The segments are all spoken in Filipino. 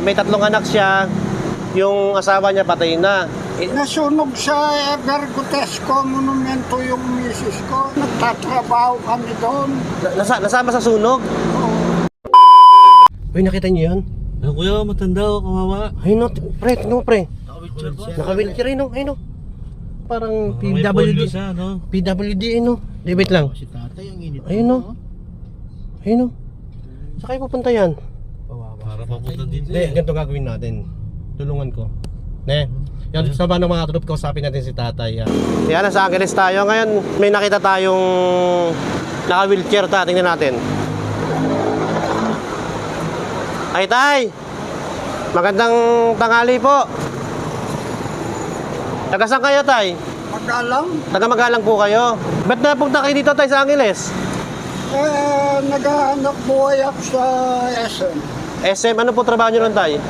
May 3 anak siya. Yung asawa niya patay na. Nasunog sa Evergotesco Monumento yung misis ko. Nagtatrabaho kami doon. Nasama sa sunog? Uy, nakita niyo yun? Ano kuya, matanda o, kawawa. Ayun no, pre, tingnan mo pre. Nakawheelchair ba? Naka-wheelchair ayun no, ayun no. Parang May PWD. polio siya, no? PWD no. Di, wait lang. Si tatay ang init. Ayun no. Ayun no. Saan kayo pupunta yan? Para papunta dito Hindi, ganito gagawin natin. Tulungan ko. Ne? Yan, sa ba ng mga troop, kausapin natin si tatay. Yan, nasa Angeles tayo. Ngayon, may nakita tayong naka-wheelchair ta. Tingnan natin. Ay, tay! Magandang tanghali po. Taga saan kayo, tay? Magalang. Taga Magalang po kayo. Ba't napunta kayo dito, tay, sa Angeles? Naghahanap buhay ako sa SM. SM, ano po trabaho nyo nun, tay?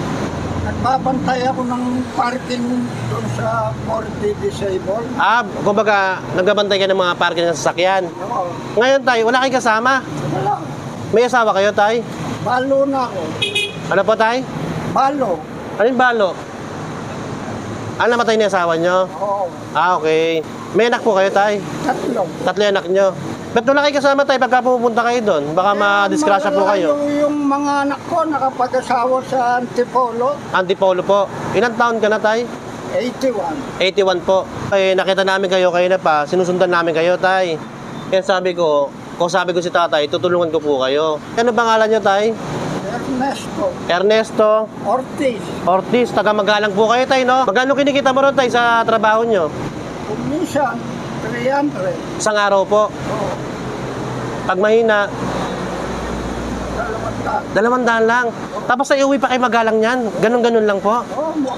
Nagbabantay ako ng parking doon sa for the disabled. Kumbaga, nagbabantay ka ng mga parking ng sasakyan. Oo. Ngayon, tay, wala kayong kasama. Wala. May asawa kayo, tay? Balo na ako. Ano po, tay? Balo. Ano yung balo? Namatay na yung asawa nyo? Oo. Okay. May anak po kayo, tay? 3. 3 anak nyo. Ba't wala kayo kasama, tay, pagka pupunta kayo doon? Baka ma-disgrasya po kayo. Yung mga anak ko nakapag-asawa sa Antipolo. Antipolo po. Ilang taon ka na, tay? 81. 81 po. Nakita namin kayo na pa. Sinusundan namin kayo, tay. Kaya sabi ko si tatay, tutulungan ko po kayo. Ano pangalan nyo, tay? Ernesto Ortiz. Taga Magalang po kayo, tay, no? Magkano kinikita mo ron, tay, sa trabaho nyo? Kung minsan, 300. Isang araw po. Oo. Pag mahina, 200 200. lang. Tapos ay uwi pa kay Magalang yan. Ganun-ganun lang po.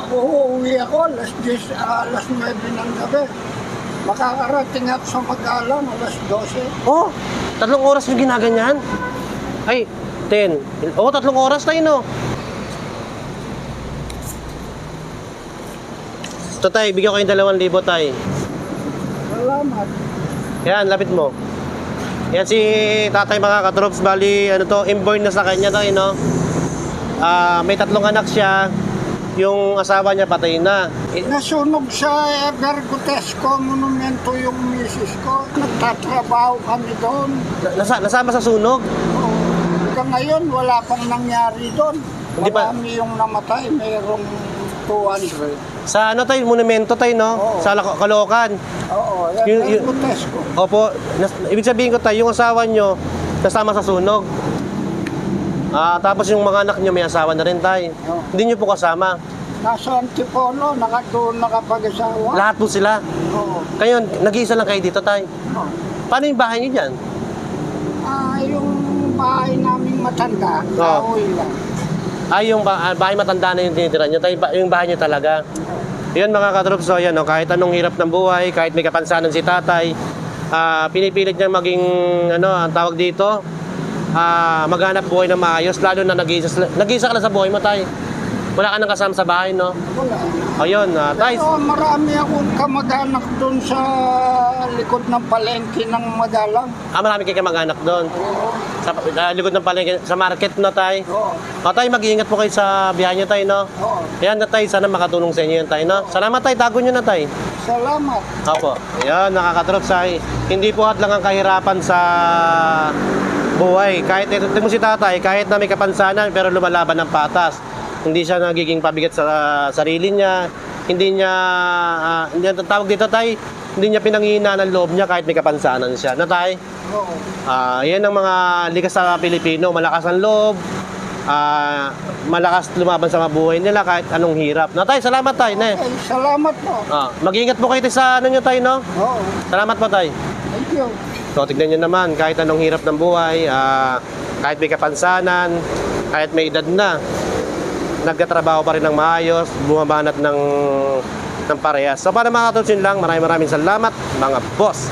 Uuwi ako, alas 10, alas 9 ng gabi. Makakarating ako sa Magalang, alas 12. Oh, 3 oras yung ginaganyan. Ay, 10. 3 oras tayo, no? Ito, tay, bigyan ko yung 2,000, tay. Salamat. Yan, lapit mo. Yan si tatay, mga katrops. Bali, inborn na sa kanya, tay, no? May 3 anak siya. Yung asawa niya patay na. Nasunog sa Evergotesco Monumento yung misis ko. Nagtatrabaho kami doon. Nasama sa sunog? Oo. Hanggang ngayon, wala pang nangyari doon. Hindi pa- Marami yung namatay, mayroong 200. Sa tayo, monumento tayo, no? Oo. Sa Caloocan. Oo, Yung- Evergotesco. Opo, ibig sabihin ko tayo, yung asawa nyo, kasama sa sunog. Tapos yung mga anak nyo, may asawa na rin tayo. Oo. Hindi nyo po kasama. Nasa Antipolo, doon nakapag-asawa. Lahat po sila. Oo. Kayo, nag-iisa lang kayo dito, tayo. Oo. Paano yung bahay nyo dyan? Yung bahay naming matanda, Oo. kahoy lang. Yung bahay matanda na yung tinitira nyo, tayo, yung bahay nyo talaga. Yun, mga katrops, so yan, no, kahit anong hirap ng buhay, kahit may kapansanan si tatay, pinipilit niya maging, ang tawag dito, maghanap buhay na maayos, lalo na nag-iisa ka na sa buhay mo, tay. Wala ka nang kasama sa bahay, no? Wala. Ayun, tay. Pero marami akong kamag-anak doon sa likod ng palengke ng Magalang. Marami kayo mag-anak doon. Oo. Sa likod ng palengke, sa market, no, tay? Oo. Tay, mag-iingat po kayo sa biyahe nyo, tay, no? Oo. Ayan na, tay, sana makatulong sa inyo yun, tay, no? Salamat, tay, tago nyo na, tay. Salamat. Opo. Ayan, nakakatrop sa hindi po lang ang kahirapan sa buhay. Kahit ito mo si tatay, kahit na may kapansanan, pero lumalaban ng patas. Hindi siya nagiging pabigat sa sarili niya. Hindi niya, tawag dito, tay, hindi niya pinangihina ng loob niya kahit may kapansanan siya. Na, tay? Oo. Yan ang mga likas sa Pilipino. Malakas ang loob. Malakas lumaban sa mabuhay nila kahit anong hirap. Na, tay, salamat, tay. Ne? Okay, salamat po. Mag-ingat po kayo tay, sa nyo, tay, no? Oo. Salamat po, tay. Thank you. So, tignan nyo naman, kahit anong hirap ng buhay, kahit may kapansanan, kahit may edad na, nagkatrabaho pa rin ng maayos, bumabanat ng parehas. So, para mga katulsin lang, maraming salamat, mga boss.